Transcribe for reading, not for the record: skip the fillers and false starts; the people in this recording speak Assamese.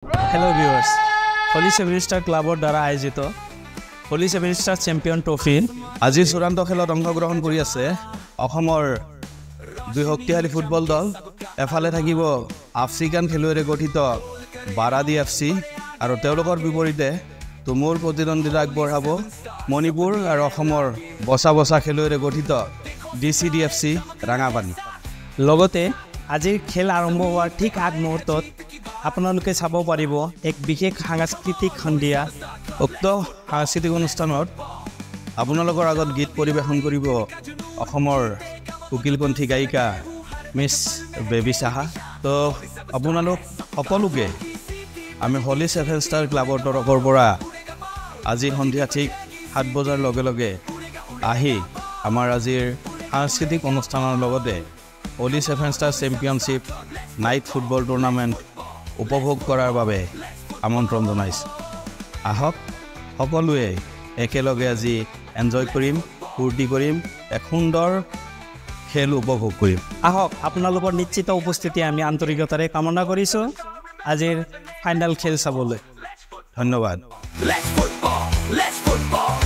Hello viewers, Holy Seven Star Clubৰ দ্বাৰা আয়োজিত Holy Seven Star Champion Trophy আজি চূড়ান্ত খেলত অংশগ্ৰহণ কৰি আছে অসমৰ দুই শক্তিশালী ফুটবল দল এফালে থাকিব আফ্ৰিকান খেলুৱৈৰে গঠিত বাৰাদি এফচি আৰু তেওঁলোকৰ বিপৰীতে তুমুল প্ৰতিদ্বন্দ্বিতা আগবঢ়াব মণিপুৰ আৰু অসমৰ বসা খেলুৱৈৰে গঠিত ডিচিডিএফচি ৰাঙাপানী লগতে আজিৰ খেল আৰম্ভ হোৱাৰ ঠিক আগ মুহূৰ্তত আপোনালোকে চাব পাৰিব এক বিশেষ সাংস্কৃতিক সন্ধিয়া উক্ত সাংস্কৃতিক অনুষ্ঠানত আপোনালোকৰ আগত গীত পৰিৱেশন কৰিব অসমৰ উকিলপন্থী গায়িকা মিছ বেবী সাহা তো আপোনালোক সকলোকে আমি হলি সেভেন ষ্টাৰ ক্লাবৰ তৰফৰ পৰা আজি সন্ধিয়া ঠিক 7 বজাৰ লগে লগে আহি আমাৰ আজিৰ সাংস্কৃতিক অনুষ্ঠানৰ লগতে holy seven star championship night football tournament উপভোগ কৰাৰ বাবে আমন্ত্ৰণ জনাইছোঁ আহক সকলোৱে একেলগে আজি এনজয় কৰিম ফূৰ্তি কৰিম এক সুন্দৰ খেল উপভোগ কৰিম আহক আপোনালোকৰ নিশ্চিত উপস্থিতি আমি আন্তৰিকতাৰে কামনা কৰিছোঁ আজিৰ ফাইনাল খেল চাবলৈ ধন্যবাদ Let's football